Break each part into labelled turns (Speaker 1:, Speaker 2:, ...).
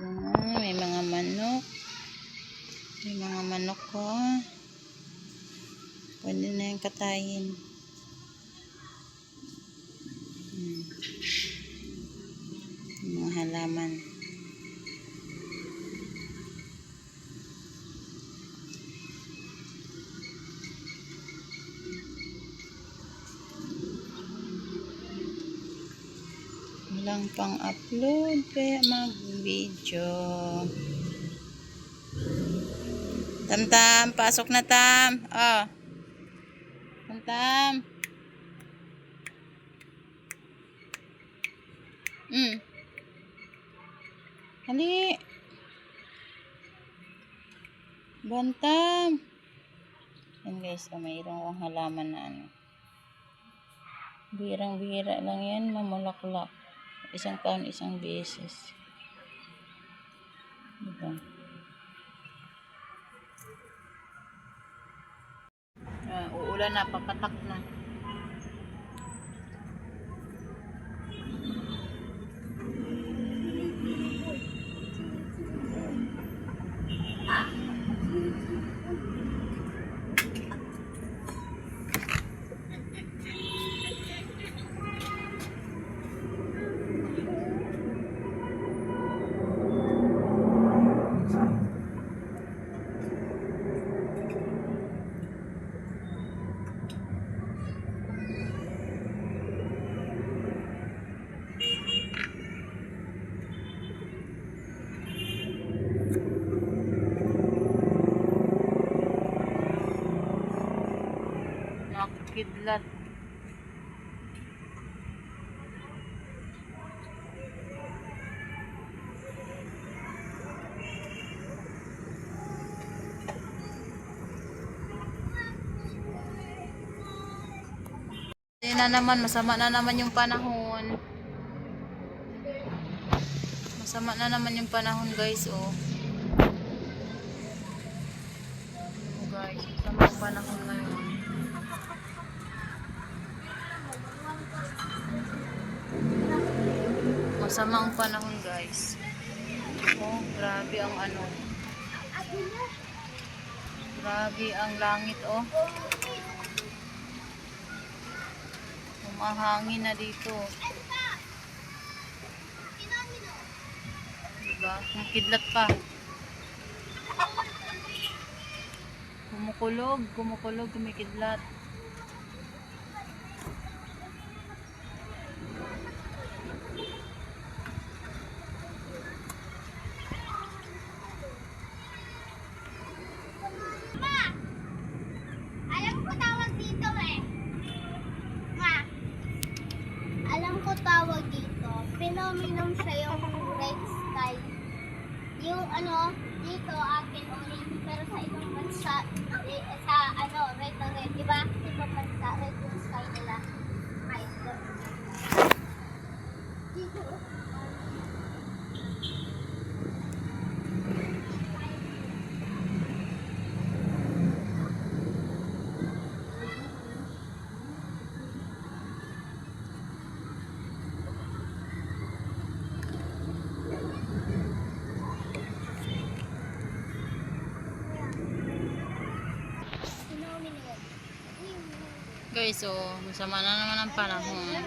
Speaker 1: May mga manok. May mga manok ko. Pwede na yung katayin. Mga halaman. Walang pang-upload kaya mag-video. Tam-tam, pasok na tam. Oh. Tam-tam. Hali. Bantam. Yan guys, mayroon akong halaman na ano. Birang-bira lang yan, mamulaklak. Isang taon, isang beses. Diba? Uulan na, papatak na. Kidlat. Na naman, masama na naman yung panahon. Masama na naman yung panahon, guys, oh. Oh, guys, masama yung panahon ngayon. Masama ang panahon, guys. Oh, grabe ang ano. Grabe ang langit, oh. Humahangin na dito. Diba? Ang kidlat pa. Kumukulog, kumikidlat.
Speaker 2: Tawag dito, phenomenon siya yung red sky. Yung ano, dito akin orange, pero sa ibang bansa, sa ano, red na red, diba? Sa ibang bansa, red yung sky nila. Ay, dito.
Speaker 1: Guys, oh, masama na naman ang panahon.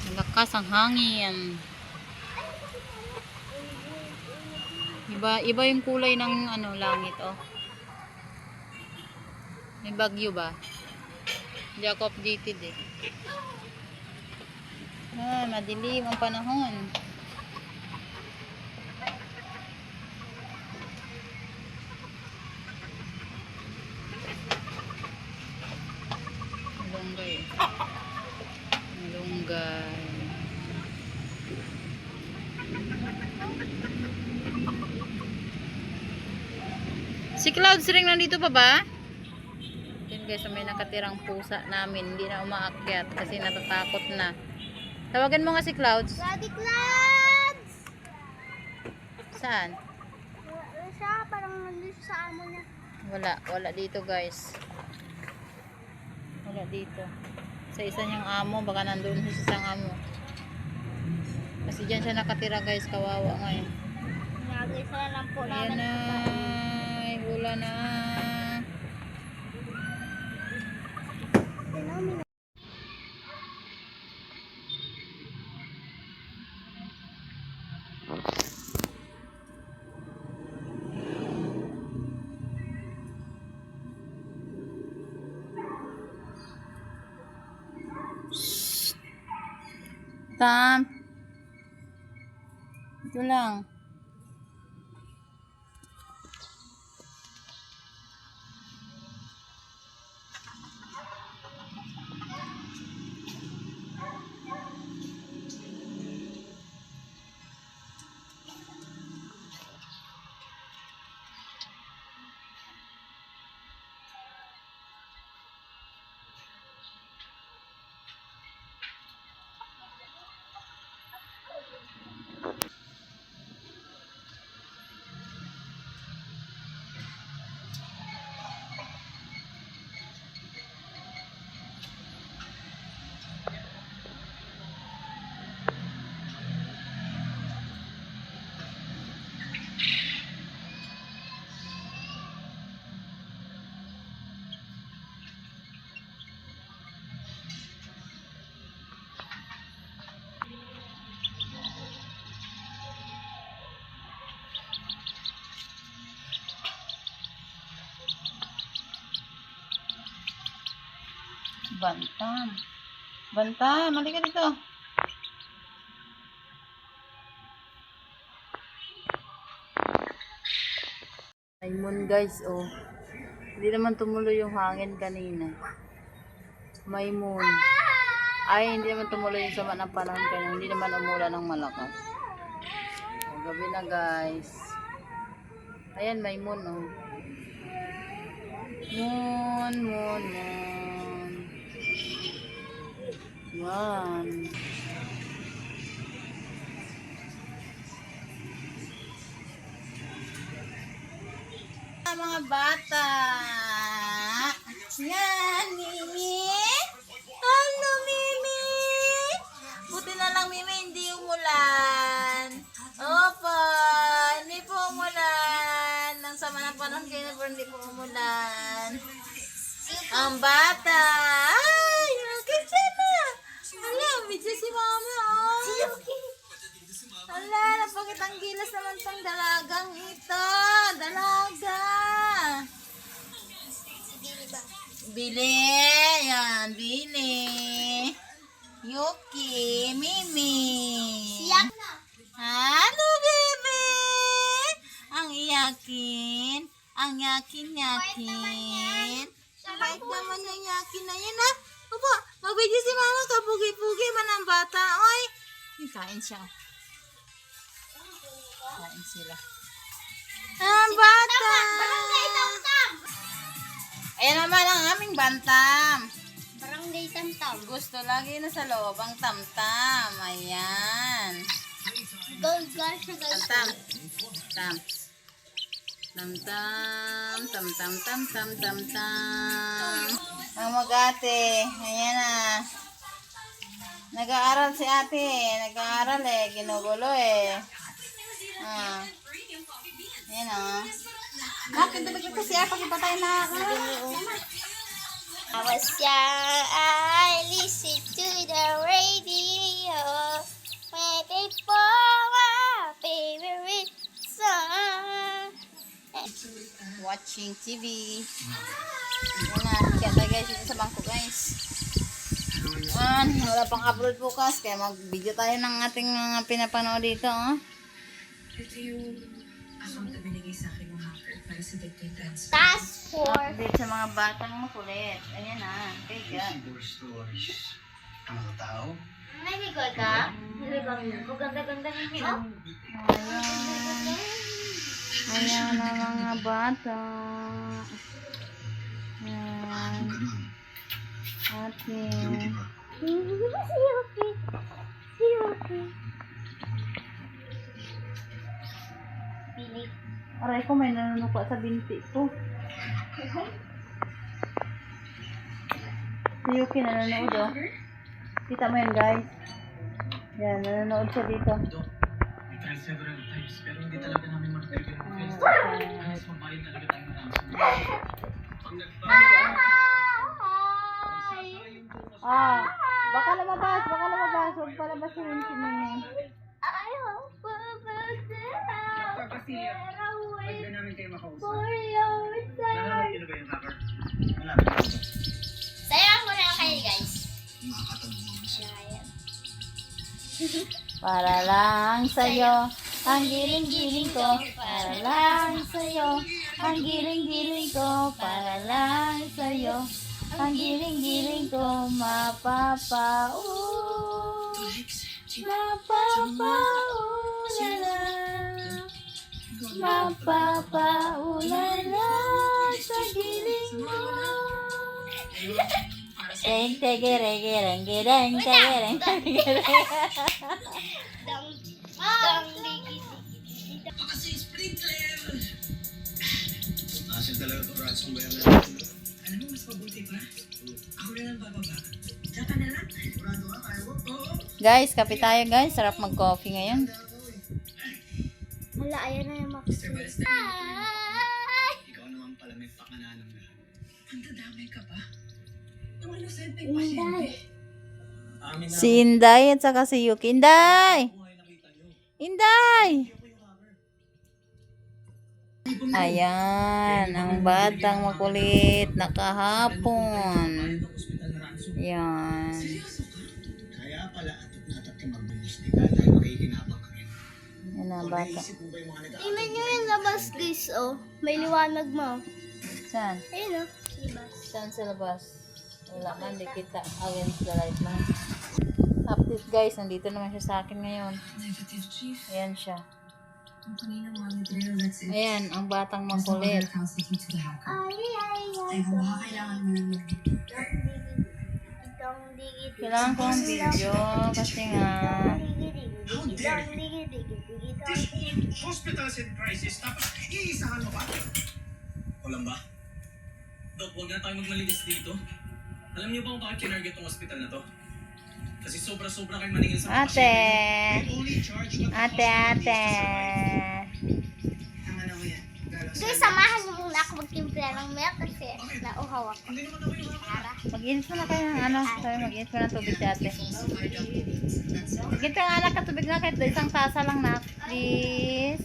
Speaker 1: Malakas ang hangin. Iba yung kulay ng ano langit, oh. May bagyo ba? Hindi ako updated eh. Madilim ang panahon. Malunggay. Malunggay. Si Clouds ring nandito pa ba? Yan guys, may nakatirang pusa namin. Hindi na umaakyat kasi natatakot na. Tawagan mo nga si Clouds.
Speaker 2: Daddy Clouds!
Speaker 1: Saan?
Speaker 2: siya. Parang nandun siya sa amo niya.
Speaker 1: Wala dito guys. Wala dito. Sa isa niyang amo, baka nandun sa isang amo. Kasi dyan siya nakatira guys, kawawa nga eh.
Speaker 2: Nagay na lang po
Speaker 1: Ayan
Speaker 2: namin.
Speaker 1: na, ay hula na.
Speaker 2: Pinomino.
Speaker 1: Tam. Ito lang. Bantam. Bantam, halika dito. Maymoon guys, oh. Hindi naman tumuloy yung hangin kanina. Maymoon. Ay, hindi naman tumuloy yung sama ng panahon kanina. Hindi naman umulan ng malakas. Oh, gabi na guys. Ayan, Maymoon, oh. Moon. Yan. Mga bata. Yan, Mimi. Hello, Mimi. Buti na lang, Mimi, hindi umulan. Opo, hindi po umulan. Nang sama ng panahon kayo na hindi po umulan. Ang bata. Ay, okay siya na. Hala, medyo si mama, oh. Hala, napakitang gilas naman tong dalagang ito. Dalaga. Bili. Yan, Bili. Yuki, Mimi.
Speaker 2: Siyak na.
Speaker 1: Halo, bebe. Ang iyakin. Ang yakin. Bait naman yung yakin na yan, ha? Opo, magbidyo si mama. Kapugi-pugi man ang bata, oy. Kain siya. Kain sila. Ang bata!
Speaker 2: Barangay Tamtam!
Speaker 1: Ayan naman ang aming bantam.
Speaker 2: Barangay Tamtam.
Speaker 1: Gusto lagi na sa loob ang tamtam. Ayan.
Speaker 2: Gold guys siya guys.
Speaker 1: Tamtam. Tam. Ang mag-ate. Ayan na. Nag-aaral si ate. Nag-aaral eh. Ginugulo eh. Ayan o. Bakit dapat kasi pagkipatay na ako?
Speaker 2: I was young, I listened to the radio. Waiting for my favorite song.
Speaker 1: Watching TV. Ayan na. Kaya tayo guys dito sa bangko guys. Wala pang upload bukas. Kaya mag-video tayo ng ating mga pinapanood dito. Oh.
Speaker 3: Ito yung amount na binigay sa akin ng hacker para sa victim transfer.
Speaker 2: Task Force.
Speaker 1: Update sa mga batang makulit. Ayan na. Okay, gan.
Speaker 4: Stories. Mga tao.
Speaker 2: Naligoy ka? Naligoy ko. Ganda-ganda ng hino.
Speaker 1: Ayan na mga bata. Ayan.
Speaker 4: Ganun.
Speaker 1: Ate.
Speaker 4: Di ba?
Speaker 2: Si Yuki. Si Yuki. Pili.
Speaker 1: Aray Aray ko, may nanunuka sa binti ko. Si Yuki nanonood, oh. Kita mo yan, guys. Yan, nanonood siya dito.
Speaker 4: Ito, we tried several times, pero hindi talaga namin ma-trigger yung face. Unless mabayad talaga tayo ng ransom. Pag nagbayad,
Speaker 1: Ah, baka lumabas. Huwag palabasin si Mimi.
Speaker 2: I hope
Speaker 4: pwede na namin kayo makausap.
Speaker 2: for your
Speaker 4: Nalaman nyo na ba yung hacker? Wala.
Speaker 2: Saya ko na kayo, guys.
Speaker 4: Makakatanong siya.
Speaker 1: Para lang sa'yo, ang giling-giling ko. Para lang sa'yo, ang giling-giling ko. Para lang sa'yo, ang giling-giling ko. Mapapaulala sa giling mo. Gereng.
Speaker 4: Asin talaga itong ransom ba yan natin?
Speaker 3: Alam mo, mas mabuti pa. Ako na lang bababa. Tsaka na lang.
Speaker 4: Sigurado ka, kaya mo? Oo.
Speaker 1: Guys, kape tayo guys. Sarap mag-coffee ngayon.
Speaker 2: Hala, ayan na yung Max.
Speaker 3: Mr. Balesta,
Speaker 4: Ikaw naman pala may pakana ng lahat.
Speaker 3: ang dadamay ka pa. Ang inosenteng pasyente.
Speaker 4: Amin na
Speaker 1: Si Inday at saka si Yuki. Inday!
Speaker 4: ako ay nakita nyo.
Speaker 1: Inday!
Speaker 4: Ako yung hacker.
Speaker 1: Ayan, ang batang makulit na kahapon.
Speaker 4: Bayad ng ospital na ransom.
Speaker 1: Yan.
Speaker 3: Seryoso ka?
Speaker 4: Kaya pala atot ka mag-hospital dahil makikinabang ka rin.
Speaker 1: Yan ang
Speaker 4: Kung
Speaker 1: bata.
Speaker 4: naisip mo ba yung mga nag-aaral?
Speaker 2: Tingnan nyo yung labas, guys, oh. May liwanag mo.
Speaker 1: Saan?
Speaker 2: Ayun, oh. Labas.
Speaker 1: Saan sa labas? Wala man, di kita against the light man. Update guys, nandito naman siya sa akin ngayon.
Speaker 3: Negative, Chief.
Speaker 1: Ayan siya.
Speaker 3: Ang kaninang monitor, that's it.
Speaker 1: Ayan, ang batang
Speaker 3: There's no other
Speaker 1: makulit.
Speaker 3: accounts that lead to the hacker.
Speaker 2: Ay.
Speaker 3: Ay, kung baka kailangan mo lang yun.
Speaker 1: Kailangan ko ang video kasi nga
Speaker 4: This hospital's in crisis, tapos iisahan mo pa? Walang ba?
Speaker 5: Dok, huwag na tayo magmalinis dito. Alam niyo ba kung bakit kinarget tong hospital na to? Kasi sobra-sobra kayo maningil sa mga
Speaker 1: Ate!
Speaker 5: pasyente.
Speaker 4: Only charge what the
Speaker 1: Ate!
Speaker 4: hospital needs to survive.
Speaker 3: Tama na ko yan.
Speaker 2: Guys, samahan mo muna ako magtimpla ng milk kasi nauhaw ako.
Speaker 4: Hindi naman ako yung hacker.
Speaker 1: Mag-init mo na kayo ng ano, sabi mag-init mo ng tubig si ate. Mag-init ka nga anak ka tubig na kahit isang tasa lang na, please.